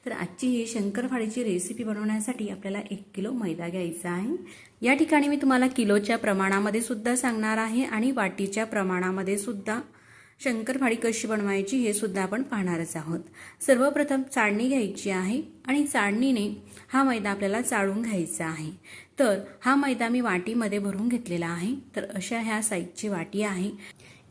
तर आजची ही शंकरपाळीची रेसिपी बनवण्यासाठी आपल्याला 1 किलो मैदा घ्यायचा आहे। या ठिकाणी मी तुम्हाला किलोच्या प्रमाणामध्ये सुद्धा सांगणार आहे आणि वाटीच्या प्रमाणामध्ये सुद्धा शंकरपाळी कशी बनवायची हे सुद्धा आपण पाहणारच आहोत। सर्वप्रथम चाळणी घ्यायची आहे आणि चाळणीने हा मैदा आपल्याला चाळून घ्यायचा आहे। तर हा मैदा मी वाटीमध्ये भरून घेतलेला आहे। तर अशा ह्या साईजची वाटी आहे।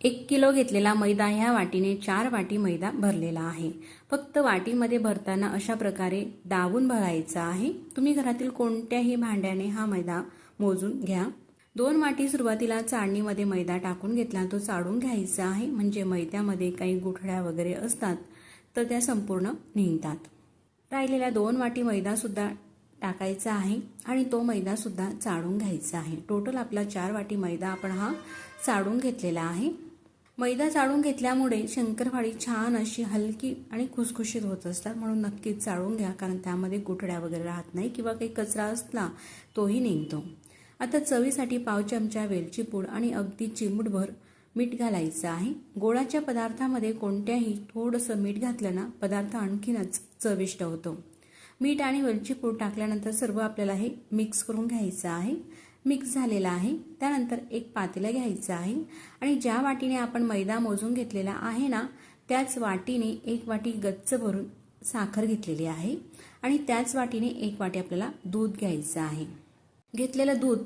1 किलो घेतलेला मैदा ह्या वाटीने 4 वाटी मैदा भरलेला आहे। फक्त वाटीमध्ये भरताना अशा प्रकारे दाबून भरायचा आहे। तुम्ही घरातील कोणत्याही भांड्याने हा मैदा मोजून घ्या। 2 वाटी सुरुवातीला चाळणीमध्ये मैदा टाकून घेतला, तो चाळून घ्यायचा आहे, म्हणजे मैद्यामध्ये काही गुठळ्या वगैरे असतात तर त्या संपूर्ण निघतात। राहिलेल्या 2 वाटी मैदा सुद्धा टाकायचा आहे आणि तो मैदा सुद्धा चाळून घ्यायचा आहे। टोटल आपला 4 वाटी मैदा आपण हा चाळून घेतलेला आहे। मैदा चाळून घेतल्यामुळे शंकरपाळी छान अशी हलकी आणि खुसखुशीत होत असतात, म्हणून नक्कीच चाळून घ्या, कारण त्यामध्ये गुठळ्या वगैरे राहत नाही किंवा काही कचरा असला तोही निघतो। आता चवीसाठी पाव चमचा वेलची पूड आणि अगदी चिमूटभर मीठ घालायचं आहे। गोळाच्या पदार्थामध्ये कोणत्याही थोडंसं मीठ घातलं ना पदार्थ आणखीनच चविष्ट होतो। मीठ आणि वेलची पूड टाकल्यानंतर सर्व आपल्याला हे मिक्स करून घ्यायचं आहे। मिक्स झालेला आहे। त्यानंतर एक पातेलं घ्यायचं आहे आणि ज्या वाटीने आपण मैदा मोजून घेतलेला आहे ना त्याच वाटीने 1 वाटी गच्च भरून साखर घेतलेली आहे आणि त्याच वाटीने 1 वाटी आपल्याला दूध घ्यायचं आहे। घेतलेलं दूध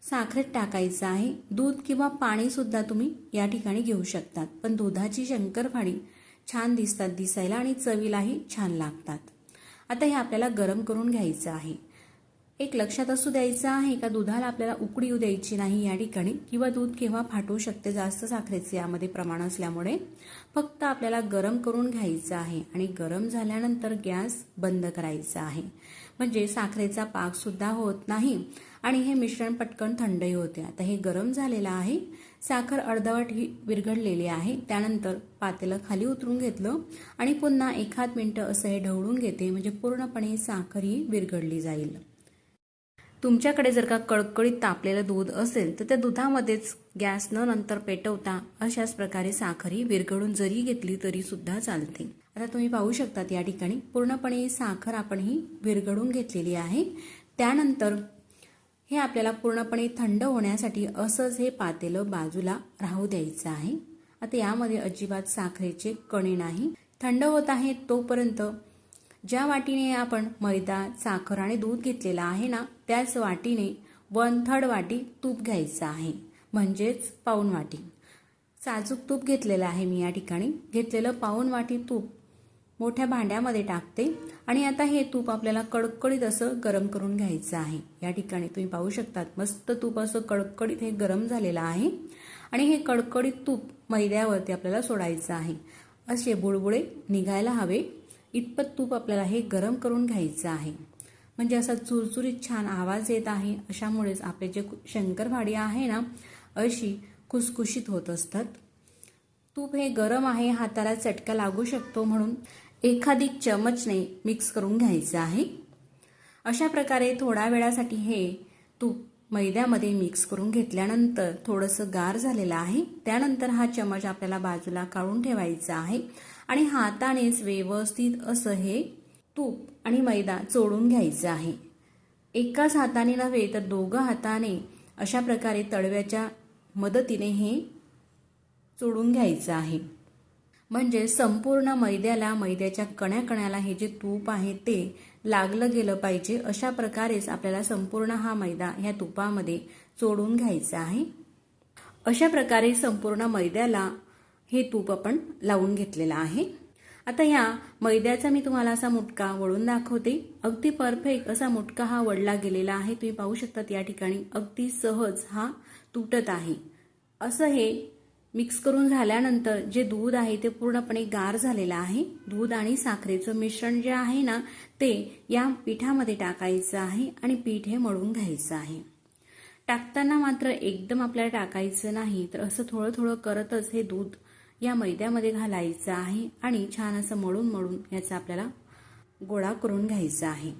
साखरेत टाकायचं आहे। दूध किंवा पाणी सुद्धा तुम्ही या ठिकाणी घेऊ शकतात, पण दुधाची शंकरपाळी छान दिसतात दिसायला आणि चवीलाही छान लागतात। आता हे आपल्याला गरम करून घ्यायचं आहे। एक लक्षात असू द्यायचं आहे का दुधाला आपल्याला उकळी येऊ द्यायची नाही या ठिकाणी, किंवा दूध केव्हा फाटू शकते जास्त साखरेचे यामध्ये प्रमाण असल्यामुळे। फक्त आपल्याला गरम करून घ्यायचं आहे आणि गरम झाल्यानंतर गॅस बंद करायचा आहे, म्हणजे साखरेचा पाक सुद्धा होत नाही आणि हे मिश्रण पटकन थंडही होते। आता हे गरम झालेलं आहे। साखर अर्धवट ही विरघळलेली आहे। त्यानंतर पातेलं खाली उतरून घेतलं आणि पुन्हा 1 मिनिट असं हे ढवळून घेते, म्हणजे पूर्णपणे साखर ही विरघळली जाईल। तुमच्याकडे जर का कळकळीत तापलेलं दूध असेल तर त्या दुधामध्येच गॅस न नंतर पेटवता अशाच प्रकारे साखर ही विरघळून जरी घेतली तरी सुद्धा चालते। आता तुम्ही पाहू शकतात या ठिकाणी पूर्णपणे साखर आपण ही विरघळून घेतलेली आहे। त्यानंतर हे आपल्याला पूर्णपणे थंड होण्यासाठी असंच हे पातेलं बाजूला राहू द्यायचं आहे। आता यामध्ये अजिबात साखरेचे कणे नाही। थंड होत आहे तोपर्यंत ज्या वाटीने आपण मैदा, साखर आणि दूध घेतलेला आहे ना त्याच वाटीने 1/3 वाटी तूप घ्यायचं आहे, म्हणजेच पाऊण वाटी। साजूक तूप घेतलेलं आहे मी या ठिकाणी। घेतलेलं पाऊण वाटी तूप मोठ्या भांड्यामध्ये टाकते आणि आता हे तूप आपल्याला कडकडीत असं गरम करून घ्यायचं आहे। या ठिकाणी तुम्ही पाहू शकतात मस्त तूप असं कडकडीत हे गरम झालेलं आहे आणि हे कडकडीत तूप मैद्यावरती आपल्याला सोडायचं आहे। असे बुडबुडे निघायला हवे इतपत तूप आपल्याला हे गरम करून घ्यायचं आहे, म्हणजे असा चुरचुरीत छान आवाज येत आहे। अशामुळेच आपले जे शंकरपाळी आहे ना अशी खुसखुशीत होत असतात। तूप हे गरम आहे, हाताला चटका लागू शकतो, म्हणून एखादी चमचने मिक्स करून घ्यायचं आहे। अशा प्रकारे थोड्या वेळासाठी हे तूप मैद्यामध्ये मिक्स करून घेतल्यानंतर थोडंसं गार झालेलं आहे। त्यानंतर हा चमच आपल्याला बाजूला काढून ठेवायचा आहे आणि हातानेच व्यवस्थित असं हे तूप आणि मैदा चोळून घ्यायचं आहे। एकाच हाताने नव्हे तर 2 हाताने अशा प्रकारे तळव्याच्या मदतीने हे चोळून घ्यायचं आहे, म्हणजे संपूर्ण मैद्याला, मैद्याच्या कण्याकण्याला हे जे तूप आहे ते लागलं गेलं पाहिजे। अशा प्रकारेच आपल्याला संपूर्ण हा मैदा ह्या तुपामध्ये चोळून घ्यायचा आहे। अशा प्रकारे संपूर्ण मैद्याला हे तूप आपण लावून घेतलेलं आहे। आता ह्या मैद्याचा मी तुम्हाला असा मुटका वळून दाखवते। अगदी परफेक्ट असा मुटका हा वळला गेलेला आहे। तुम्ही पाहू शकतात या ठिकाणी अगदी सहज हा तुटत आहे। असं हे मिक्स करून झाल्यानंतर जे दूध आहे ते पूर्णपणे गार झालेलं आहे। दूध आणि साखरेचं मिश्रण जे आहे ना ते या पिठामध्ये टाकायचं आहे आणि पीठ हे मळून घ्यायचं आहे। टाकताना मात्र एकदम आपल्याला टाकायचं नाही, तर असं थोडं थोडं करतच हे दूध या मैद्यामध्ये घालायचं आहे आणि छान असं मळून मळून याचा आपल्याला गोळा करून घ्यायचा आहे।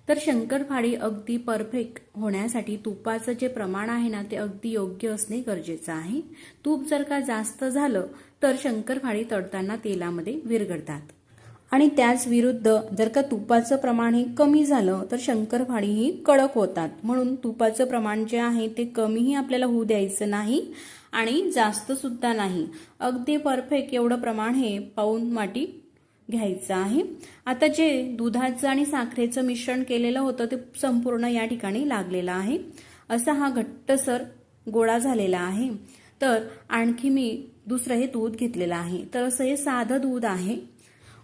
तर शंकरपाळी अगदी परफेक्ट होण्यासाठी तुपाचं जे प्रमाण आहे ना ते अगदी योग्य असणे गरजेचं आहे। तूप जर का जास्त झालं तर शंकरपाळी तळताना तेलामध्ये विरघळतात। आणि त्याच विरुद्ध जर का तुपाचं प्रमाण हे कमी झालं तर शंकरपाळी ही कडक होतात. म्हणून तुपाचं प्रमाण जे आहे ते कमीही आपल्याला होऊ द्यायचं नाही आणि जास्त सुद्धा नाही. अगदी परफेक्ट एवढं प्रमाण हे पाऊण वाटी घ्यायचं आहे. आता जे दुधाचं आणि साखरेचं मिश्रण केलेलं होतं ते संपूर्ण या ठिकाणी लागलेलं आहे. असा हा घट्टसर गोळा झालेला आहे. तर आणखी मी दुसरं हे दूध घेतलेलं आहे. तर असं हे साधं दूध आहे,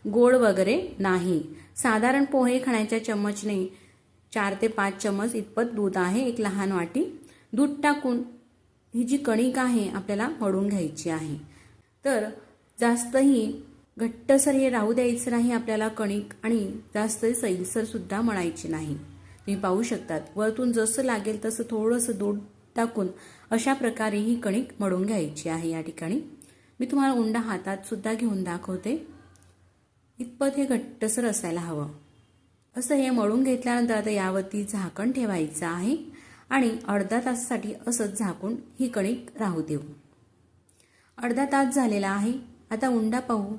गोड वगैरे नाही. साधारण पोहे खाण्याच्या चम्मचने 4 ते 5 चम्मच इतपत दूध आहे. एक लहान वाटी दूध टाकून ही जी कणिक आहे आपल्याला मळून घ्यायची आहे. तर जास्तही घट्टसर हे राहू द्यायचं नाही आपल्याला कणिक आणि जास्त सैलसर सुद्धा मळायची नाही. तुम्ही पाहू शकतात वरतून जसं लागेल तसं थोडंसं दूध टाकून अशा प्रकारे ही कणिक मळून घ्यायची आहे. या ठिकाणी मी तुम्हाला उंडा हातात सुद्धा घेऊन दाखवते. इतपत हे घट्टसर असायला हवं. असं हे मळून घेतल्यानंतर आता यावरती झाकण ठेवायचं आहे आणि अर्धा तासासाठी असंच झाकून ही कणिक राहू देऊ. अर्धा तास झालेला आहे. आता उंडा पाहू.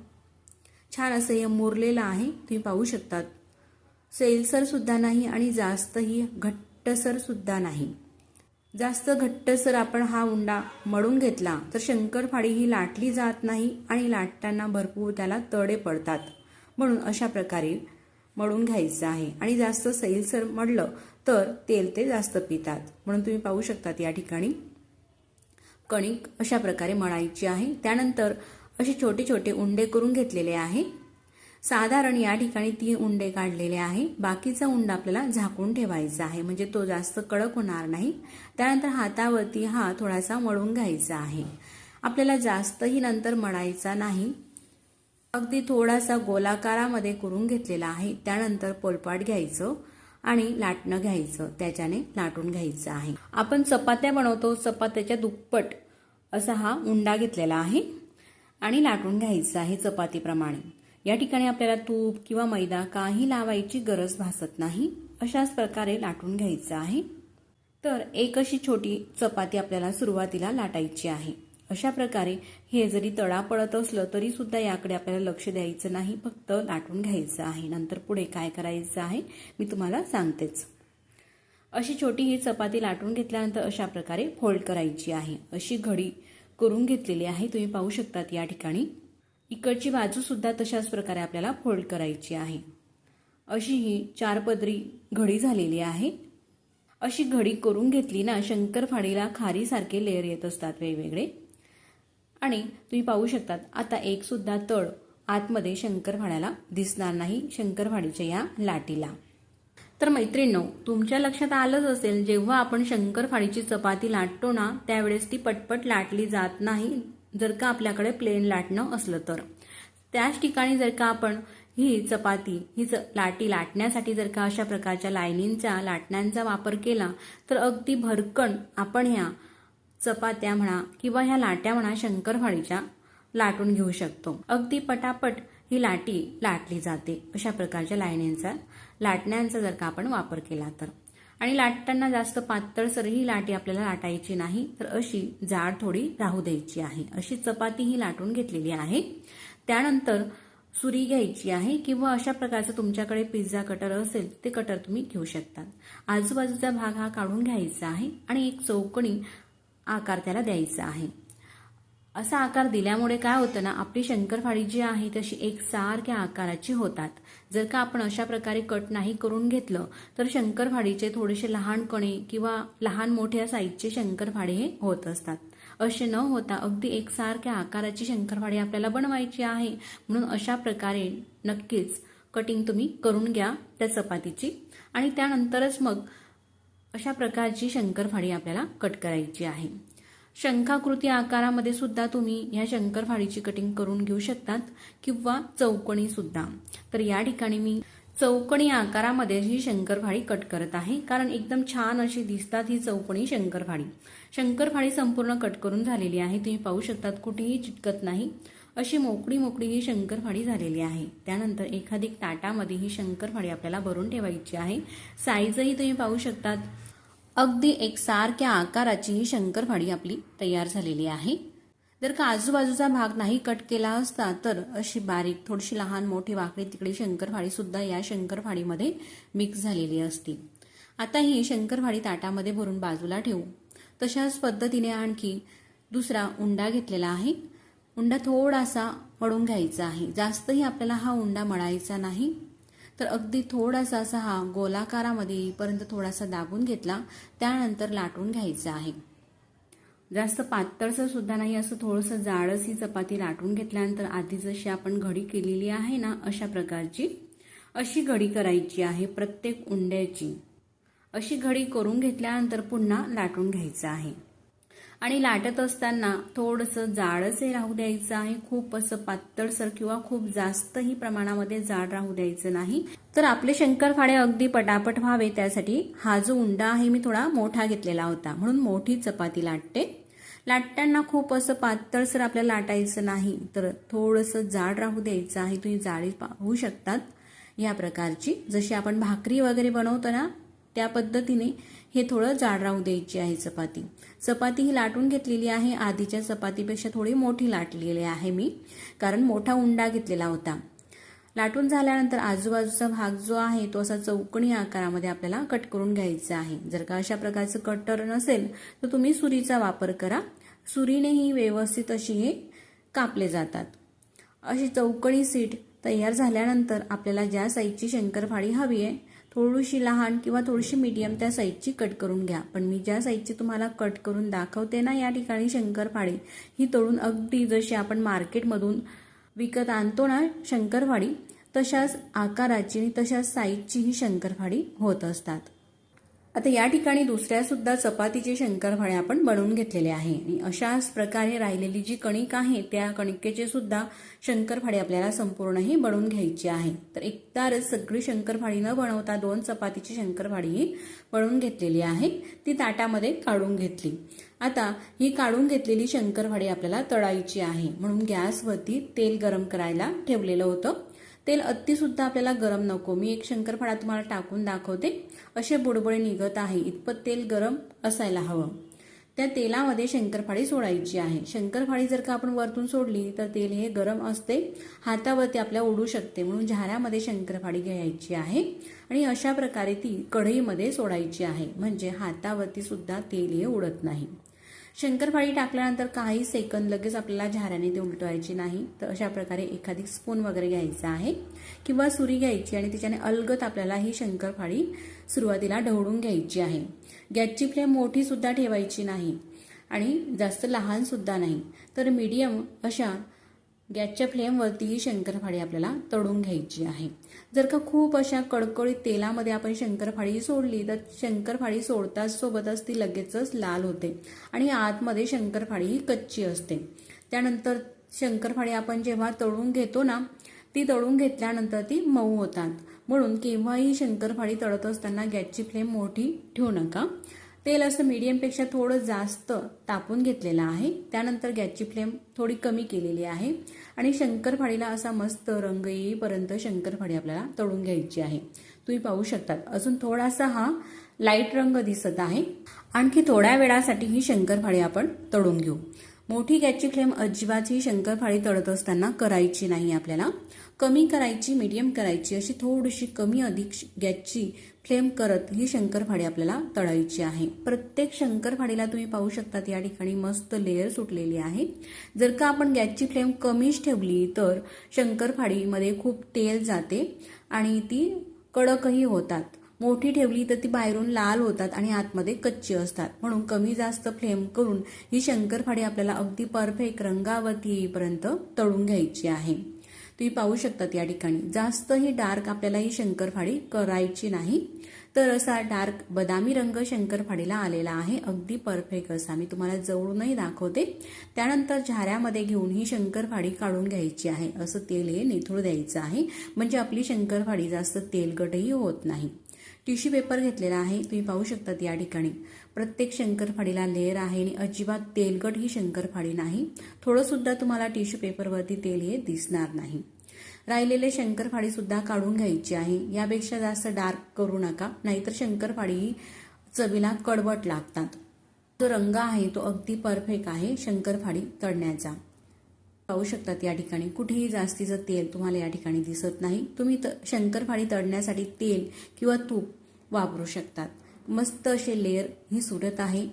छान असं हे मुरलेलं आहे. तुम्ही पाहू शकतात सैलसर सुद्धा नाही आणि जास्तही घट्टसर सुद्धा नाही. जास्त घट्टसर आपण हा उंडा मळून घेतला तर शंकरपाळी ही लाटली जात नाही आणि लाटताना भरपूर त्याला तडे पडतात. म्हणून अशा प्रकारे मळून घ्यायचं आहे. आणि जास्त सैलसर मळलं तर तेल ते जास्त पितात. म्हणून तुम्ही पाहू शकतात या ठिकाणी कणिक अशा प्रकारे मळायची आहे. त्यानंतर असे छोटे छोटे उंडे करून घेतलेले आहे. साधारण या ठिकाणी 3 उंडे काढलेले आहे. बाकीचा उंडा आपल्याला झाकून ठेवायचा आहे म्हणजे तो जास्त कडक होणार नाही. त्यानंतर हातावरती हा थोडासा मळून घ्यायचा आहे. आपल्याला जास्तही नंतर मळायचा नाही. अगदी थोडासा गोलाकारामध्ये करून घेतलेला आहे. त्यानंतर पोलपाट घ्यायचं आणि लाटणं घ्यायचं, त्याच्याने लाटून घ्यायचं आहे. आपण चपात्या बनवतो चपात्याच्या दुप्पट असा हा उंडा घेतलेला आहे आणि लाटून घ्यायचं आहे चपातीप्रमाणे. या ठिकाणी आपल्याला तूप किंवा मैदा काही लावायची गरज भासत नाही. अशाच प्रकारे लाटून घ्यायचं आहे. तर एक अशी छोटी चपाती आपल्याला सुरुवातीला लाटायची आहे. अशा प्रकारे हे जरी तळा पडत असलं तरी सुद्धा याकडे आपल्याला लक्ष द्यायचं नाही, फक्त लाटून घ्यायचं आहे. नंतर पुढे काय करायचं आहे मी तुम्हाला सांगतेच. अशी छोटी ही चपाती लाटून घेतल्यानंतर अशा प्रकारे फोल्ड करायची आहे. अशी घडी करून घेतलेली आहे. तुम्ही पाहू शकतात या ठिकाणी इकडची बाजू सुद्धा तशाच प्रकारे आपल्याला फोल्ड करायची आहे. अशी ही 4 पदरी घडी झालेली आहे. अशी घडी करून घेतली ना शंकरपाळीला खारीसारखे लेअर येत असतात वेगवेगळे. आणि तुम्ही पाहू शकतात आता एक सुद्धा तळ आतमध्ये शंकरपाळ्याला दिसणार नाही शंकरपाळीच्या या लाटीला. तर मैत्रिणींनो, तुमच्या लक्षात आलंच असेल जेव्हा आपण शंकरपाळीची चपाती लाटतो ना त्यावेळेस ती पटपट लाटली जात नाही जर का आपल्याकडे प्लेन लाटणं असलं तर. त्याच ठिकाणी जर का आपण ही चपाती लाटी लाटण्यासाठी जर का अशा प्रकारच्या लाईनींचा लाटण्यांचा वापर केला तर अगदी भरकन आपण ह्या चपात्या म्हणा किंवा ह्या लाट्या म्हणा शंकरपाळीच्या लाटून घेऊ शकतो. अगदी पटापट ही लाटी लाटली जाते अशा प्रकारच्या लाटण्यांचा जर का आपण वापर केला तर. आणि लाटताना जास्त पातळसर ही लाटी आपल्याला लाटायची नाही, तर अशी जाड थोडी राहू द्यायची आहे. अशी चपाती ही लाटून घेतलेली आहे. त्यानंतर सुरी घ्यायची आहे किंवा अशा प्रकारचं तुमच्याकडे पिझ्झा कटर असेल ते कटर तुम्ही घेऊ शकता. आजूबाजूचा भाग हा काढून घ्यायचा आहे आणि एक चौकोनी आकार त्याला द्यायचा आहे. असा आकार दिल्यामुळे काय होतं ना आपली शंकरपाळी जी आहे तशी एकसारख्या आकाराची होतात. जर का आपण अशा प्रकारे कट नाही करून घेतलं तर शंकरपाळीचे थोडेसे लहान कणे किंवा लहान मोठ्या साईजचे शंकरपाळे हे होत असतात. असे न होता अगदी एकसारख्या आकाराची शंकरपाळी आपल्याला बनवायची आहे. म्हणून अशा प्रकारे नक्कीच कटिंग तुम्ही करून घ्या त्या चपातीची आणि त्यानंतरच मग अशा प्रकारची शंकरपाळी आपल्याला कट करायची आहे. शंखाकृती आकारामध्ये सुद्धा तुम्ही ह्या शंकरपाळीची कटिंग करून घेऊ शकतात किंवा चौकोनी सुद्धा. तर या ठिकाणी मी चौकोनी आकारामध्ये ही शंकरपाळी कट करत आहे कारण एकदम छान अशी दिसतात ही चौकोनी शंकरपाळी. शंकरपाळी संपूर्ण कट करून झालेली आहे. तुम्ही पाहू शकतात कुठेही चिटकत नाही. अशी मोकळी मोकळी ही शंकरपाळी झालेली आहे. त्यानंतर एखादी ताटामध्ये ही शंकरपाळी आपल्याला भरून ठेवायची आहे. साईजही तुम्ही पाहू शकतात अगदी एकसारख्या आकाराची ही शंकरपाळी आपली तयार झालेली आहे. जर का आजूबाजूचा भाग नाही कट केला असता तर अशी बारीक थोडीशी लहान मोठी वाकडी तिकडी शंकरपाळी सुद्धा या शंकरपाळीमध्ये मिक्स झालेली असते. आता ही शंकरपाळी ताटामध्ये भरून बाजूला ठेवू. तशाच पद्धतीने आणखी दुसरा उंडा घेतलेला आहे. उंडा थोडासा मळून घ्यायचा आहे. जास्तही आपल्याला हा उंडा मळायचा नाही, तर अगदी थोडासा असा हा गोलाकारामध्ये येईपर्यंत थोडासा दाबून घेतला, त्यानंतर लाटून घ्यायचा आहे. जास्त पातळसर सुद्धा नाही, असं थोडंसं जाडच ही चपाती लाटून घेतल्यानंतर आधी जशी आपण घडी केलेली आहे ना, अशा प्रकारची अशी घडी करायची आहे प्रत्येक उंड्याची. अशी घडी करून घेतल्यानंतर पुन्हा लाटून घ्यायचं आहे. आणि लाटत असताना थोडंसं जाडच राहू द्यायचं आहे. खूप असं पातळसर किंवा खूप जास्तही प्रमाणामध्ये जाड राहू द्यायचं नाही, तर आपले शंकरपाळे अगदी पटापट व्हावे. त्यासाठी हा जो उंडा आहे मी थोडा मोठा घेतलेला होता, म्हणून मोठी चपाती लाटते. लाटताना खूप असं पातळसर आपल्याला लाटायचं नाही, तर थोडंसं जाड राहू द्यायचं आहे. तुम्ही जाडी पाहू शकतात या प्रकारची. जशी आपण भाकरी वगैरे बनवतो ना, त्या पद्धतीने हे थोडं जाड राहू द्यायची आहे चपाती. चपाती ही लाटून घेतलेली आहे. आधीच्या चपातीपेक्षा थोडी मोठी लाटलेली आहे मी, कारण मोठा उंडा घेतलेला होता. लाटून झाल्यानंतर आजूबाजूचा भाग जो आहे तो असा चौकोनी आकारामध्ये आपल्याला कट करून घ्यायचा आहे. जर का अशा प्रकारचं कटर नसेल तर तुम्ही सुरीचा वापर करा. सुरीनेही व्यवस्थित अशी हे कापले जातात. अशी चौकोनी सीट तयार झाल्यानंतर आपल्याला ज्या साईजची शंकरपाळी हवी आहे, थोडीशी लहान किंवा थोडीशी मीडियम त्या साईजची कट करून घ्या. पण मी ज्या साईजची तुम्हाला कट करून दाखवते ना या ठिकाणी शंकरपाळी, ही तळून अगदी जशी आपण मार्केटमधून विकत आणतो ना शंकरपाळी, तशाच आकाराची आणि तशाच साईजची ही शंकरपाळी होत असतात. आता या ठिकाणी दुसऱ्या सुद्धा चपातीचे शंकरपाळे आपण बनवून घेतलेले आहे. आणि अशाच प्रकारे राहिलेली जी कणिक आहे त्या कणिकेचे सुद्धा शंकरपाळे आपल्याला संपूर्ण ही बनवून घ्यायची आहे. तर एकदाच सगळी शंकरपाळी न बनवता 2 चपातीची शंकरपाळी बनवून घेतलेली आहे. ती ताटामध्ये काढून घेतली. आता ही काढून घेतलेली शंकरपाळी आपल्याला तळायची आहे, म्हणून गॅसवरती तेल गरम करायला ठेवलेलं होतं. तेल अति सुद्धा आपल्याला गरम नको. मी एक शंकरपाळा तुम्हाला टाकून दाखवते. असे बुडबुडे निघत आहे इतपत तेल गरम असायला हवं. त्या तेलामध्ये शंकरपाळी सोडायची आहे. शंकरपाळी जर का आपण वरतून सोडली तर तेल हे गरम असते, हातावरती आपल्या उडू शकते, म्हणून झाऱ्यामध्ये शंकरपाळी घ्यायची आहे आणि अशा प्रकारे ती कढईमध्ये सोडायची आहे, म्हणजे हातावरती सुद्धा तेल हे उडत नाही. शंकरपाळी टाकल्यानंतर काही सेकंद लगेच आपल्याला झाऱ्याने ते उलटवायची नाही. तर अशा प्रकारे एखादी स्पून वगैरे घ्यायचा आहे किंवा सुरी घ्यायची आणि तिच्याने अलगद आपल्याला ही शंकरपाळी सुरुवातीला ढवळून घ्यायची आहे. गॅसची फ्लेम मोठी सुद्धा ठेवायची नाही आणि जास्त लहान सुद्धा नाही, तर मीडियम अशा गॅसच्या फ्लेमवरती ही शंकरपाळी आपल्याला तळून घ्यायची आहे. जर का खूप अशा कडकडीत तेलामध्ये आपण शंकरपाळी सोडली तर शंकरपाळी सोडताच सोबतच ती लगेचच लाल होते आणि आतमध्ये शंकरपाळी ही कच्ची असते. त्यानंतर शंकरपाळी आपण जेव्हा तळून घेतो ना, ती तळून घेतल्यानंतर ती मऊ होतात. म्हणून केव्हाही शंकरपाळी तळत असताना गॅसची फ्लेम मोठी ठेवू नका. तेल असं मीडियमपेक्षा थोडं जास्त तापून घेतलेलं आहे. त्यानंतर गॅसची फ्लेम थोडी कमी केलेली आहे आणि शंकरपाळीला असा मस्त रंग येईपर्यंत शंकरपाळी आपल्याला तळून घ्यायची आहे. तुम्ही पाहू शकतात अजून थोडासा हा लाईट रंग दिसत आहे. आणखी थोड्या वेळासाठी ही शंकरपाळी आपण तळून घेऊ. मोठी गॅसची फ्लेम अजिबात ही शंकरपाळी तळत असताना करायची नाही. आपल्याला कमी करायची, मीडियम करायची, अशी थोडीशी कमी अधिक गॅसची फ्लेम करत ही शंकरपाळी आपल्याला तळायची आहे. प्रत्येक शंकरपाळीला तुम्ही पाहू शकतात या ठिकाणी मस्त लेयर सुटलेली आहे. जर का आपण गॅसची फ्लेम कमीच ठेवली तर शंकरपाळीमध्ये खूप तेल जाते आणि ती कडकही होतात. मोठी ठेवली तर ती बाहेरून लाल होतात आणि आतमध्ये कच्ची असतात. म्हणून कमी जास्त फ्लेम करून ही शंकरपाळी आपल्याला अगदी परफेक्ट रंगावरती येईपर्यंत तळून घ्यायची आहे. तुम्ही पाहू शकतात या ठिकाणी जास्तही डार्क आपल्याला ही शंकरपाळी करायची नाही. तर असा डार्क बदामी रंग शंकरपाळीला आलेला आहे, अगदी परफेक्ट असा. मी तुम्हाला जवळूनही दाखवते. त्यानंतर झाऱ्यामध्ये घेऊन ही शंकरपाळी काढून घ्यायची आहे. असं तेल हे निथळू द्यायचं आहे, म्हणजे आपली शंकरपाळी जास्त तेलकटही होत नाही. टिश्यू पेपर घेतलेला आहे. तुम्ही पाहू शकतात या ठिकाणी प्रत्येक शंकरपाळीला लेअर आहे आणि अजिबात तेलकट ही शंकरपाळी नाही. थोडं सुद्धा तुम्हाला टिश्यू पेपरवरती तेल हे दिसणार नाही. राहिलेले शंकरपाळी सुद्धा काढून घ्यायची आहे. यापेक्षा जास्त डार्क करू नका, नाहीतर शंकरपाळी चवीला कडवट लागतात. जो रंग आहे तो अगदी परफेक्ट आहे शंकरपाळी तळण्याचा। पाहू शकतात या ठिकाणी कुठेही जास्तीचं तेल तुम्हाला या ठिकाणी दिसत नाही। तुम्ही शंकरपाळी तळण्यासाठी तेल किंवा तूप वापरू शकतात। मस्त असे लेयर ही सुरत आहे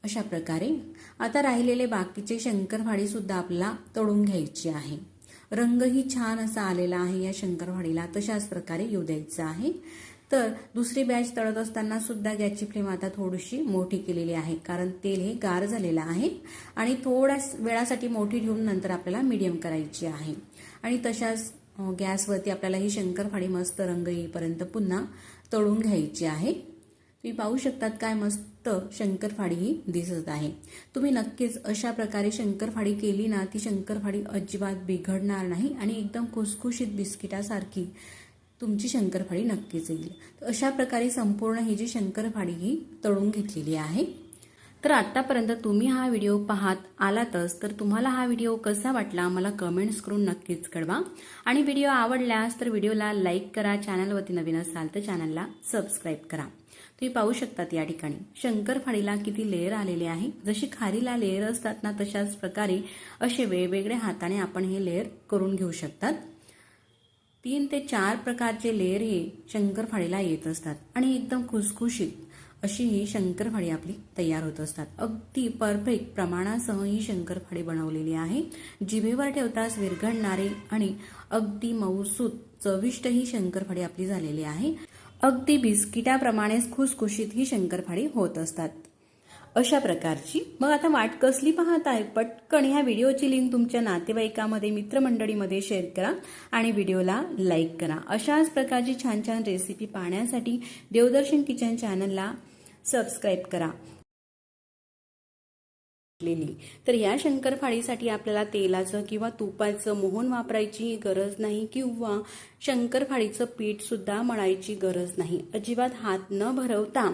अशा प्रकारे। आता राहिलेले बाकीचे शंकरपाळी सुद्धा आपल्याला तळून घ्यायची आहे। रंगही छान असा आलेला आहे या शंकरपाळीला, तशाच प्रकारे येऊ द्यायचा आहे। तर दुसरी बॅच तळत असताना सुद्धा गॅसची फ्लेम आता थोडीशी मोठी केलेली आहे, कारण तेल हे गार झालेलं आहे आणि थोड्या वेळासाठी मोठी ठेवून नंतर आपल्याला मीडियम करायची आहे। आणि तशाच गॅसवरती आपल्याला ही शंकरपाळी मस्त रंग येईपर्यंत पुन्हा तळून घ्यायची आहे। तुम्ही पाहू शकतात काय मस्त शंकरपाळी ही दिसत आहे। तुम्ही नक्कीच अशा प्रकारे शंकरपाळी केली ना, ती शंकरपाळी अजिबात बिघडणार नाही आणि एकदम खुसखुशीत बिस्किटासारखी तुमची शंकरपाळी नक्कीच येईल। तर अशा प्रकारे संपूर्ण ही जी शंकरपाळी ही तळून घेतलेली आहे। तर आतापर्यंत तुम्ही हा व्हिडिओ पाहत आलातच, तर तुम्हाला हा व्हिडिओ कसा वाटला मला कमेंट्स करून नक्कीच कळवा। आणि व्हिडिओ आवडल्यास तर व्हिडिओला लाईक करा, चॅनलवरती नवीन असाल तर चॅनलला सबस्क्राईब करा। तुम्ही पाहू शकतात या ठिकाणी शंकरपाळीला किती लेयर आलेले आहे। जशी खारीला लेयर असतात ना, तशाच प्रकारे असे वेगवेगळ्या हाताने आपण हे लेयर करून घेऊ शकतात। 3 ते 4 प्रकारचे लेयर हे शंकरपाळीला येत असतात आणि एकदम खुसखुशीत अशी ही शंकरपाळी आपली तयार होत असतात। अगदी परफेक्ट प्रमाणासह ही शंकरपाळी बनवलेली आहे। जिभेवर ठेवताच विरघळणारी आणि अगदी मऊसूत चविष्ट ही शंकरपाळी आपली झालेली आहे। अगदी बिस्किटाप्रमाणेच खुसखुशीत ही शंकरपाळी होत असतात अशा प्रकारची। मग आता वाट कसली पाहताय, पटकन ह्या व्हिडिओची लिंक तुमच्या नातेवाईकांमध्ये मित्रमंडळीमध्ये शेअर करा आणि व्हिडिओला लाईक करा। अशाच प्रकारची छान छान रेसिपी पाहण्यासाठी देवदर्शन किचन चॅनलला सबस्क्राईब करा। तर या शंकरपाळीसाठी आपल्याला तेलाचं किंवा तुपाचं मोहन वापरायची गरज नाही किंवा शंकरपाळीचं पीठ सुद्धा मळायची गरज नाही। अजिबात हात न भरवता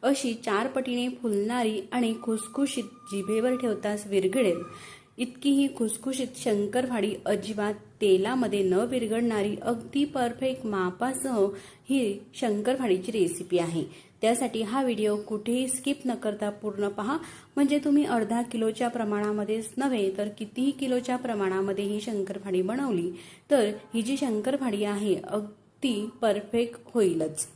अशी 4 पटीने फुलणारी आणि खुसखुशीत जिभेवर ठेवताच विरघळेल इतकी ही खुसखुशीत शंकरपाळी, अजिबात तेलामध्ये न विरघळणारी अगदी परफेक्ट मापासह ही शंकरपाळीची रेसिपी आहे। त्यासाठी हा व्हिडिओ कुठेही स्किप न करता पूर्ण पहा, म्हणजे तुम्ही अर्धा किलोच्या प्रमाणामध्येच नव्हे तर कितीही किलोच्या प्रमाणामध्ये ही शंकरपाळी बनवली तर ही जी शंकरपाळी आहे अगदी परफेक्ट होईलच।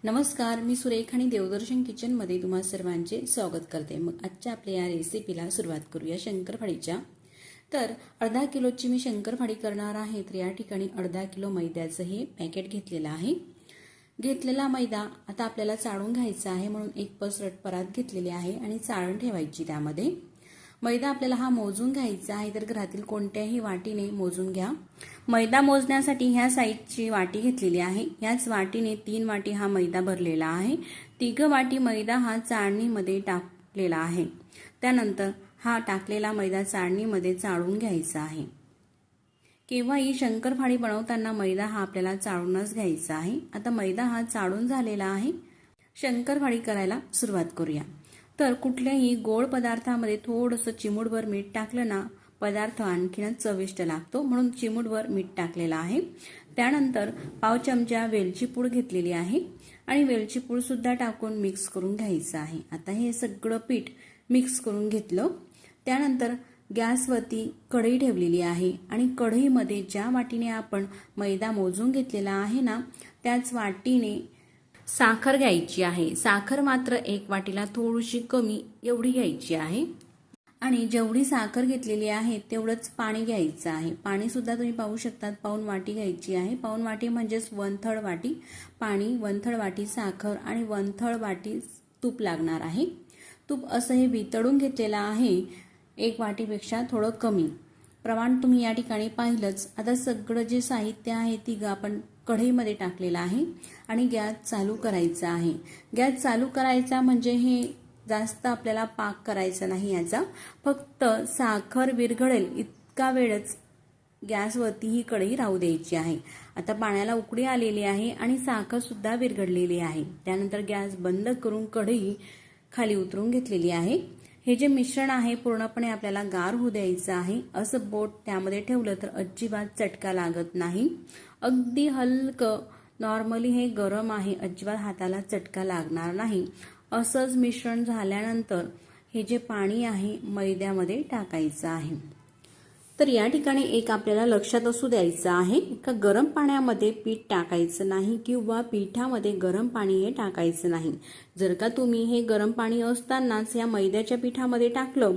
नमस्कार, मी सुरेख आणि देवदर्शन किचनमध्ये तुम्हा सर्वांचे स्वागत करते। मग आजच्या आपल्या या रेसिपीला सुरुवात करूया शंकरपाळीच्या। तर अर्धा किलोची मी शंकरपाळी करणार आहे। तर या ठिकाणी अर्धा किलो मैद्याचं हे पॅकेट घेतलेलं आहे। घेतलेला मैदा आता आपल्याला चाळून घ्यायचा आहे, म्हणून एक पसरट परात घेतलेली आहे आणि चाळण ठेवायची त्यामध्ये। मैदा आपल्याला हा मोजून घ्यायचा आहे, तर घरातील कोणत्याही वाटीने मोजून घ्या। मैदा मोजण्यासाठी ह्या साईजची वाटी घेतलेली आहे। याच वाटीने 3 वाटी हा मैदा भरलेला आहे। 3 वाटी मैदा हा चाळणीमध्ये टाकलेला आहे। त्यानंतर हा टाकलेला मैदा चाळणीमध्ये चाळून घ्यायचा आहे। केव्हाही शंकरपाळी बनवताना मैदा हा आपल्याला चाळूनच घ्यायचा आहे। आता मैदा हा चाळून झालेला आहे। शंकरपाळी करायला सुरुवात करूया। तर कुठल्याही गोड पदार्थामध्ये थोडंसं चिमूटभर मीठ टाकलं ना, पदार्थ आणखीनच चविष्ट लागतो, म्हणून चिमूटभर मीठ टाकलेलं आहे। त्यानंतर पाव चमचा वेलची पूड घेतलेली आहे आणि वेलची पूड सुद्धा टाकून मिक्स करून घ्यायचं आहे। आता हे सगळं पीठ मिक्स करून घेतलं। त्यानंतर गॅसवरती कढई ठेवलेली आहे आणि कढईमध्ये ज्या वाटीने आपण मैदा मोजून घेतलेला आहे ना, त्याच वाटीने साखर घ्यायची आहे। साखर मात्र 1 वाटीला थोडीशी कमी एवढी घ्यायची आहे आणि जेवढी साखर घेतलेली आहे तेवढंच पाणी घ्यायचं आहे। पाणी सुद्धा तुम्ही पाहू शकतात, पाऊण वाटी घ्यायची आहे। पाऊण वाटी म्हणजेच 1/3 वाटी पाणी, 1/3 वाटी साखर आणि 1/3 वाटी तूप लागणार आहे। तूप असं हे वितळून घेतलेलं आहे। 1 वाटीपेक्षा थोडं कमी प्रमाण तुम्ही या ठिकाणी पाहिलंच। आता सगळं जे साहित्य आहे ती आपण कढईमध्ये टाकलेलं आहे आणि गॅस चालू करायचा आहे। गॅस चालू करायचा म्हणजे हे जास्त आपल्याला पाक करायचा नाही याचा, फक्त साखर विरघळेल इतका वेळच गॅसवरती ही कढई राहू द्यायची आहे। आता पाण्याला उकळी आलेली आहे आणि साखर सुद्धा विरघळलेली आहे। त्यानंतर गॅस बंद करून कढई खाली उतरून घेतलेली आहे। हे जे मिश्रण आहे पूर्णपणे आपल्याला गार होऊ द्यायचं आहे। असं बोट त्यामध्ये ठेवलं तर अजिबात चटका लागत नाही। अगदी हलकं नॉर्मली हे गरम आहे, अजिबात हाताला चटका लागणार नाही। असंच मिश्रण झाल्यानंतर हे जे पाणी आहे मैद्यामध्ये टाकायचं आहे। तर या ठिकाणी एक आपल्याला लक्षात असू द्यायचं आहे का गरम पाण्यामध्ये पीठ टाकायचं नाही किंवा पिठामध्ये गरम पाणी हे टाकायचं नाही। जर का तुम्ही हे गरम पाणी असतानाच या मैद्याच्या पिठामध्ये टाकलं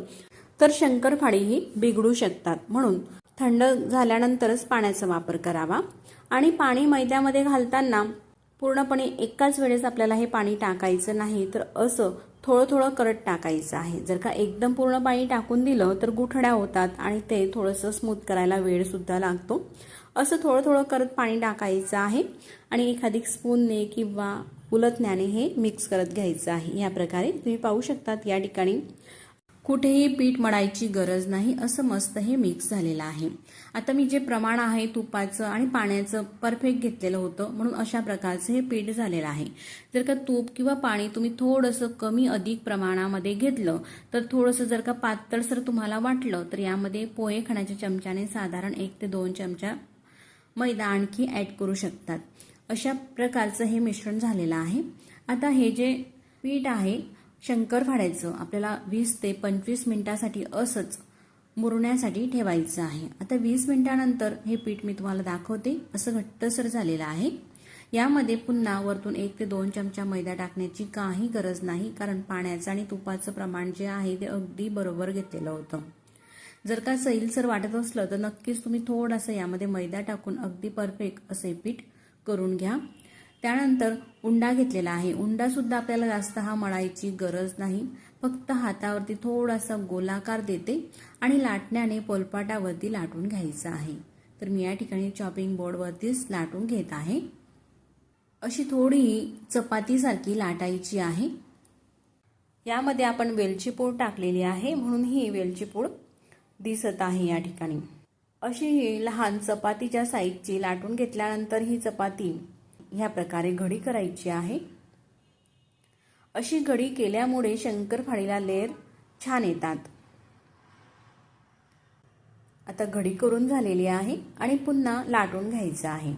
तर शंकरपाळी ही बिघडू शकतात, म्हणून थंड झाल्यानंतरच पाण्याचा वापर करावा। आणि पाणी मैद्यामध्ये घालताना पूर्णपणे एकाच वेळेस आपल्याला हे पाणी टाकायचं नाही, तर असं थोडं थोडं करत टाकायचं आहे। जर का एकदम पूर्ण पाणी टाकून दिलं तर गुठळ्या होतात आणि ते थोडंसं स्मूथ करायला वेळ सुद्धा लागतो। असं थोडं थोडं करत पाणी टाकायचं आहे आणि एखादी स्पूनने किंवा उलटण्याने हे मिक्स करत घ्यायचं आहे। या प्रकारे तुम्ही पाहू शकतात या ठिकाणी कुठेही पीठ मळायची गरज नाही, असं मस्त हे मिक्स झालेलं आहे। आता मी जे प्रमाण आहे तुपाचं आणि पाण्याचं परफेक्ट घेतलेलं होतं, म्हणून अशा प्रकारचं हे पीठ झालेलं आहे। जर का तूप किंवा पाणी तुम्ही थोडंसं कमी अधिक प्रमाणामध्ये घेतलं तर थोडंसं जर का पातळसर तुम्हाला वाटलं तर यामध्ये पोहे खाण्याच्या चमच्याने साधारण 1 ते 2 चमचा मैदा आणखी ॲड करू शकतात। अशा प्रकारचं हे मिश्रण झालेलं आहे। आता हे जे पीठ आहे शंकरपाळ्याचं आपल्याला 20 ते 25 मिनिटांसाठी असंच मुरण्यासाठी ठेवायचं आहे। आता 20 मिनिटांनंतर हे पीठ मी तुम्हाला दाखवते, असं घट्टसर झालेलं आहे। यामध्ये पुन्हा वरतून 1 ते 2 चमचा मैदा टाकण्याची काही गरज नाही, कारण पाण्याचं आणि तुपाचं प्रमाण जे आहे ते अगदी बरोबर घेतलेलं होतं। जर का सैलसर वाटत असलं तर नक्कीच तुम्ही थोडासा यामध्ये मैदा टाकून अगदी परफेक्ट असे पीठ करून घ्या। त्यानंतर उंडा घेतलेला आहे। उंडा सुद्धा आपल्याला जास्त हा मळायची गरज नाही, फक्त हातावरती थोडासा गोलाकार देते आणि लाटण्याने पोलपाटावरती लाटून घ्यायचं आहे। तर मी या ठिकाणी चॉपिंग बोर्डवरतीच लाटून घेत आहे। अशी थोडी चपातीसारखी लाटायची आहे। यामध्ये आपण वेलची पूड टाकलेली आहे, म्हणून ही वेलची पूड दिसत आहे या ठिकाणी। अशी ही लहान चपातीच्या साईजची लाटून घेतल्यानंतर ही चपाती ह्या प्रकारे घडी करायची आहे। अशी घडी केल्यामुळे शंकरपाळीला लेयर छान येतात। आता घडी करून झालेली आहे आणि पुन्हा लाटून घ्यायचं आहे।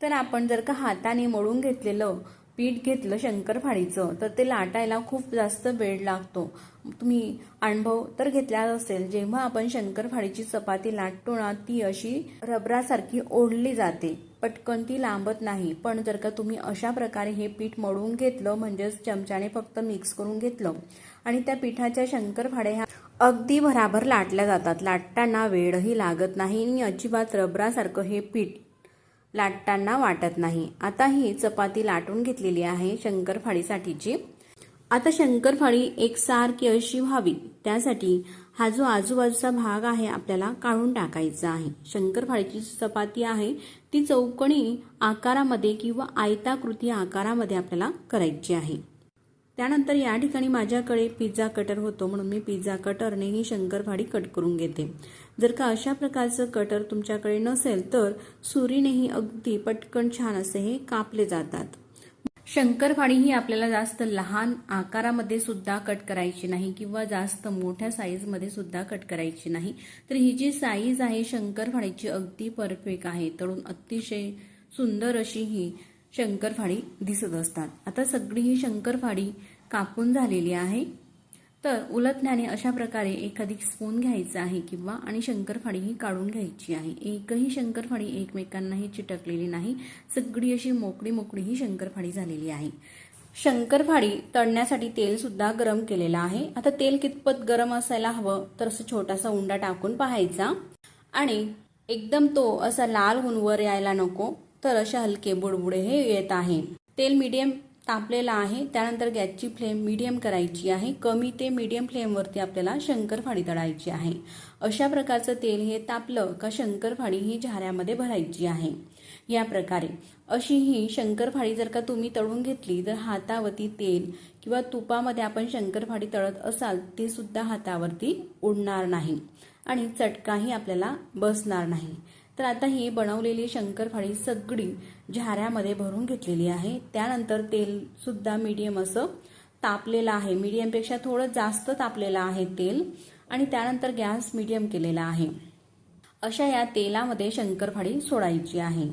तर आपण जर का हाताने मळून घेतलेलं पीठ घेतलं शंकरपाळीचं तर ते लाटायला खूप जास्त वेळ लागतो। तुम्ही अनुभव तर घेतला असेल, जेव्हा आपण शंकरपाळीची चपाती लाटतो ना ती अशी रबरासारखी ओढली जाते, पटकन ती लांबत नाही। पण जर का तुम्ही अशा प्रकारे हे पीठ मळून घेतलं, म्हणजेच चमच्याने फक्त मिक्स करून घेतलं आणि त्या पिठाच्या शंकरपाळ्या ह्या अगदी भराभर लाटल्या जातात। लाटताना वेळही लागत नाही आणि अजिबात रबरासारखं हे पीठ लाटताना वाटत नाही। आता ही चपाती लाटून घेतलेली आहे शंकरपाळीसाठीची। आता शंकरपाळी एकसारखी अशी व्हावी त्यासाठी हा जो आजूबाजूचा भाग आहे आपल्याला काढून टाकायचा आहे। शंकरपाळीची चपाती आहे ती चौकोनी आकारामध्ये किंवा आयताकृती आकारामध्ये आपल्याला करायची आहे। त्यानंतर या ठिकाणी माझ्याकडे पिझ्झा कटर होतो, म्हणून मी पिझ्झा कटरने ही शंकरपाळी कट करून घेते। जर का अशा प्रकारचं कटर तुमच्याकडे नसेल तर सुरीनेही अगदी पटकन छान असे हे कापले जातात। शंकरपाळी ही आपल्याला जास्त लहान आकारामध्ये सुद्धा कट करायची नाही किंवा जास्त मोठ्या साईजमध्ये सुद्धा कट करायची नाही। तर ही जी साईज आहे शंकरपाळीची अगदी परफेक्ट आहे, तळून अतिशय सुंदर अशी ही शंकरपाळी दिसत असतात। आता सगळी ही शंकरपाळी कापून झालेली आहे, तर उलटण्याने अशा प्रकारे एखादी स्पून घ्यायचा आहे किंवा आणि शंकरपाळी ही काढून घ्यायची आहे। एकही शंकरपाळी एकमेकांनाही चिटकलेली नाही, सगळी अशी मोकळी मोकळी ही शंकरपाळी झालेली आहे। शंकरपाळी तळण्यासाठी तेल सुद्धा गरम केलेलं आहे। आता तेल कितपत गरम असायला हवं तर असं छोटासा उंडा टाकून पाहायचा आणि एकदम तो असा लाल होऊन वर यायला नको, तर असे हलके बुडबुडे हे येत आहे। तेल मीडियम तापलेला आहे, त्यानंतर गॅसची फ्लेम मीडियम करायची आहे। कमी ते मीडियम फ्लेमवरती आपल्याला शंकरपाळी तळायची आहे। अशा प्रकारचं तेल हे तापलं का शंकरपाळी ही झाऱ्यामध्ये भरायची आहे। या प्रकारे अशी ही शंकरपाळी जर का तुम्ही तळून घेतली तर हातावरती तेल किंवा तुपामध्ये आपण शंकरपाळी तळत असाल ते सुद्धा हातावरती उडणार नाही आणि चटकाही आपल्याला बसणार नाही। तर आता ही बनवलेली शंकरपाळी सगळी झाऱ्यामध्ये भरून घेतलेली आहे। त्यानंतर तेल सुद्धा मीडियम असं तापलेलं आहे, मीडियमपेक्षा थोडं जास्त तापलेलं आहे तेल, आणि त्यानंतर गॅस मीडियम केलेला आहे। अशा या तेलामध्ये शंकरपाळी सोडायची आहे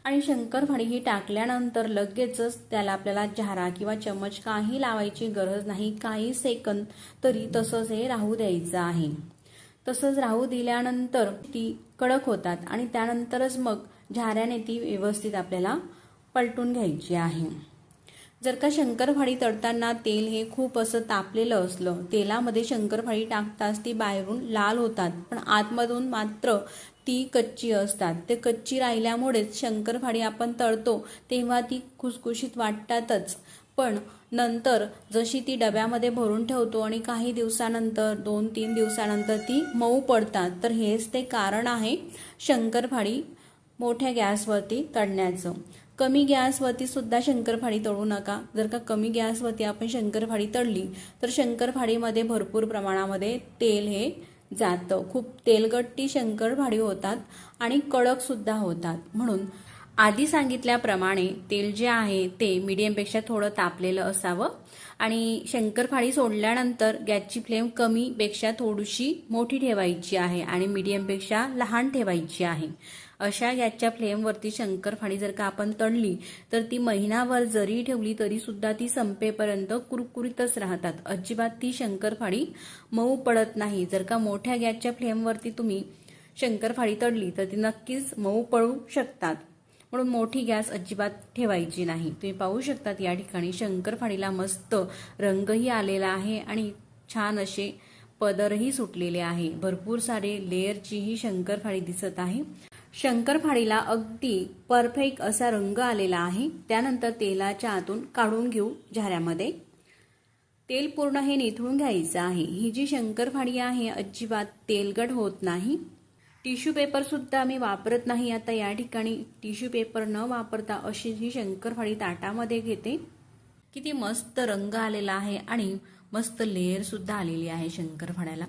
आणि शंकरपाळी ही टाकल्यानंतर लगेचच त्याला आपल्याला झारा किंवा चमच काही लावायची गरज नाही. काही सेकंद तरी तसंच हे राहू द्यायचं आहे. तसंच राहू दिल्यानंतर ती कडक होतात आणि त्यानंतरच मग झाऱ्याने ती व्यवस्थित आपल्याला पलटून घ्यायची आहे. जर का शंकरपाळी तळताना तेल हे खूप असं तापलेलं असलं, तेलामध्ये शंकरपाळी टाकताच ती बाहेरून लाल होतात पण आतमधून मात्र ती कच्ची असतात. ते कच्ची राहिल्यामुळेच शंकरपाळी आपण तळतो तेव्हा ती खुसखुशीत वाटतातच, पण नंतर जशी ती डब्यामध्ये भरून ठेवतो आणि काही दिवसानंतर 2-3 दिवसानंतर ती मऊ पडतात. तर हेच ते कारण आहे शंकरपाळी मोठ्या गॅसवरती तळण्याचं. कमी गॅसवरती सुद्धा शंकरपाळी तळू नका. जर का कमी गॅसवरती आपण शंकरपाळी तळली तर शंकरपाळीमध्ये भरपूर प्रमाणामध्ये तेल हे जातं. खूप तेलगट्टी शंकरपाळी होतात आणि कडक सुद्धा होतात. म्हणून आधी सांगितल्याप्रमाणे तेल जे आहे ते मीडियमपेक्षा थोडं तापलेलं असावं आणि शंकरपाळी सोडल्यानंतर गॅसची फ्लेम कमीपेक्षा थोडीशी मोठी ठेवायची आहे आणि मीडियमपेक्षा लहान ठेवायची आहे. अशा गॅसच्या फ्लेमवरती शंकरपाळी जर का आपण तळली तर ती महिनाभर जरी ठेवली तरी सुद्धा ती संपेपर्यंत कुरकुरीतच राहतात. अजिबात ती शंकरपाळी मऊ पडत नाही. जर का मोठ्या गॅसच्या फ्लेमवरती तुम्ही शंकरपाळी तळली तर ती नक्कीच मऊ पडू शकतात. म्हणून मोठी गॅस अजिबात ठेवायची नाही. तुम्ही पाहू शकतात या ठिकाणी शंकरपाळीला मस्त रंगही आलेला आहे आणि छान असे पदरही सुटलेले आहे. भरपूर सारे लेअरची ही शंकरपाळी दिसत आहे. शंकरपाळीला अगदी परफेक्ट असा रंग आलेला आहे. त्यानंतर तेलाच्या आतून काढून घेऊ झाऱ्यामध्ये. तेल पूर्ण हे निथळून घ्यायचं आहे. ही जी शंकरपाळी आहे अजिबात तेलकट होत नाही. टिश्यू पेपर सुद्धा मी वापरत नाही. आता या ठिकाणी टिश्यू पेपर न वापरता अशी ही शंकरपाळी ताटामध्ये घेते. किती मस्त रंग आलेला आहे आणि मस्त लेअर सुद्धा आलेली आहे शंकरपाळ्याला.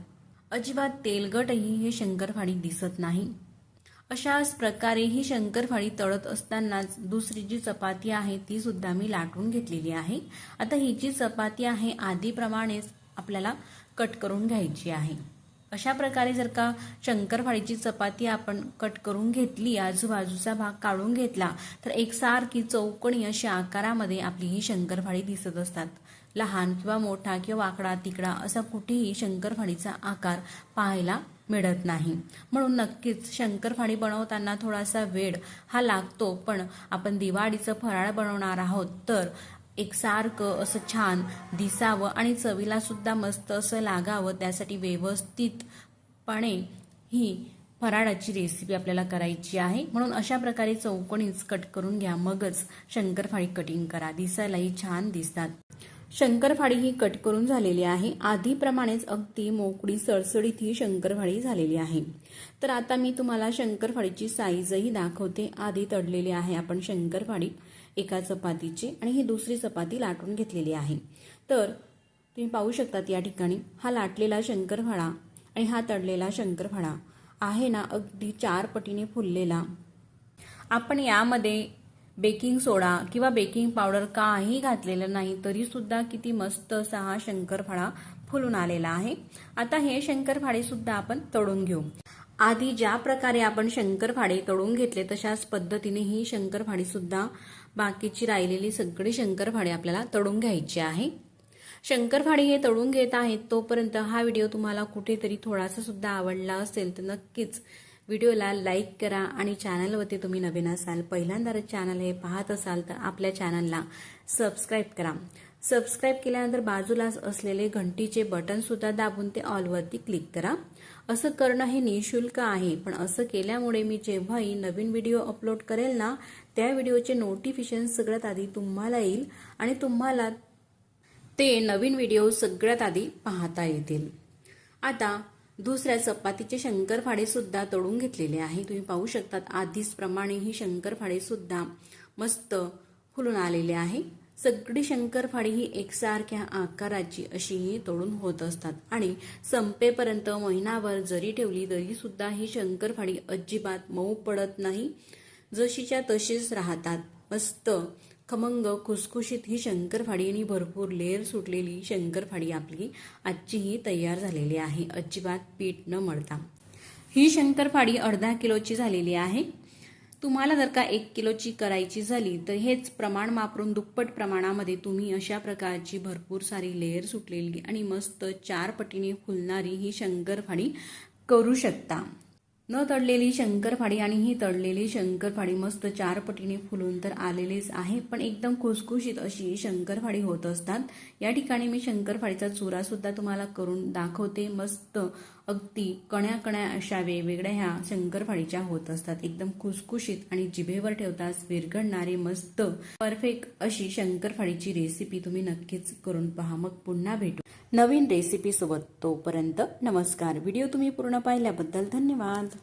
अजिबात तेलगटही हे शंकरपाळी दिसत नाही. अशाच प्रकारे ही शंकरपाळी तळत असतानाच दुसरी जी चपाती आहे ती सुद्धा मी लाटून घेतलेली आहे. आता ही जी चपाती आहे आधीप्रमाणेच आपल्याला कट करून घ्यायची आहे. अशा प्रकारे जर का शंकरपाळीची चपाती आपण कट करून घेतली, आजूबाजूचा भाग काढून घेतला तर एकसारखी चौकोनी अशा आकारामध्ये आपली ही शंकरपाळी दिसत असतात. लहान किंवा मोठा किंवा वाकडा तिकडा असा कुठेही शंकरपाळीचा आकार पाहायला मिळत नाही. म्हणून नक्कीच शंकरपाळी बनवताना थोडासा वेळ हा लागतो, पण आपण दिवाळीचं फराळ बनवणार आहोत तर एकसारखं असं छान दिसावं आणि चवीला सुद्धा मस्त असं लागावं त्यासाठी व्यवस्थितपणे ही फराळाची रेसिपी आपल्याला करायची आहे. म्हणून अशा प्रकारे चौकोनीच कट करून घ्या, मगच शंकरपाळी कटिंग करा. दिसायलाही छान दिसतात. शंकरपाळी ही कट करून झालेली आहे. आधीप्रमाणेच अगदी मोकळी सळसळीत ही शंकरपाळी झालेली आहे. तर आता मी तुम्हाला शंकरपाळीची साईजही दाखवते. आधी तळलेली आहे आपण शंकरपाळी एका चपातीची आणि ही दुसरी चपाती लाटून घेतलेली आहे. तर तुम्ही पाहू शकतात या ठिकाणी हा लाटलेला शंकरपाळा आणि हा तळलेला शंकरपाळा आहे ना अगदी 4 पटीने फुललेला. आपण यामध्ये बेकिंग सोडा किंवा बेकिंग पावडर काही घातलेलं नाही तरी सुद्धा किती मस्त असा हा शंकरपाळा फुलून आलेला आहे. आता हे शंकरपाळे सुद्धा आपण तळून घेऊ. आधी ज्या प्रकारे आपण शंकरपाळे तळून घेतले तशाच पद्धतीने ही शंकरपाळी सुद्धा बाकीची राहिलेली सगळी शंकरपाळे आपल्याला तळून घ्यायची आहे. शंकरपाळी हे तळून घेत आहेत तोपर्यंत हा व्हिडिओ तुम्हाला कुठेतरी थोडासा सुद्धा आवडला असेल तर नक्कीच व्हिडिओला लाईक करा आणि चॅनलवरती तुम्ही नवीन असाल, पहिल्यांदा चॅनल हे पाहत असाल तर आपल्या चॅनलला सबस्क्राईब करा. सबस्क्राईब केल्यानंतर बाजूलाच असलेले घंटीचे बटन सुद्धा दाबून ते ऑलवरती क्लिक करा. असं करणं हे निःशुल्क आहे, पण असं केल्यामुळे मी जेव्हाही नवीन व्हिडिओ अपलोड करेल ना त्या व्हिडिओचे नोटिफिकेशन सगळ्यात आधी तुम्हाला येईल आणि तुम्हाला ते नवीन व्हिडिओ सगळ्यात आधी पाहता येतील. आता दुसऱ्या चपातीचे शंकरपाळे सुद्धा तळून घेतलेले आहे. तुम्ही पाहू शकतात आधीच प्रमाणे ही शंकरपाळे सुद्धा मस्त फुलून आलेले आहे. सगळी शंकरपाळी ही एकसारख्या आकाराची अशी तळून होत असतात आणि संपेपर्यंत महिनाभर जरी ठेवली तरी सुद्धा ही शंकरपाळी अजिबात मऊ पडत नाही, जशीच्या तशीच राहतात. मस्त खमंग खुसखुशीत ही शंकरपाळी आणि भरपूर लेअर सुटलेली शंकरपाळी आपली आजची ही तयार झालेली आहे, अजिबात पीठ न मळता. ही शंकरपाळी अर्धा किलोची झालेली आहे. तुम्हाला जर का 1 किलोची करायची झाली तर हेच प्रमाण वापरून दुप्पट प्रमाणामध्ये तुम्ही अशा प्रकारची भरपूर सारी लेयर सुटलेली आणि मस्त 4 पटीने फुलणारी ही शंकरपाळी करू शकता। न तळलेली शंकरपाळी आणि ही तळलेली शंकरपाळी मस्त 4 पटीने फुलून तर आलेलीच आहे, पण एकदम खुसखुशीत अशी शंकरपाळी होत असतात। या ठिकाणी मी शंकरपाळीचा चुरा सुद्धा तुम्हाला करून दाखवते। मस्त अगदी कण्या कण्या अशा वेगवेगळ्या ह्या शंकरपाळीच्या होत असतात, एकदम खुसखुशीत आणि जिभेवर ठेवताच विरघळणारी मस्त परफेक्ट अशी शंकरपाळीची रेसिपी तुम्ही नक्कीच करून पहा। मग पुन्हा भेटू नवीन रेसिपी सोबत, तोपर्यंत नमस्कार। व्हिडिओ तुम्ही पूर्ण पाहिल्याबद्दल धन्यवाद।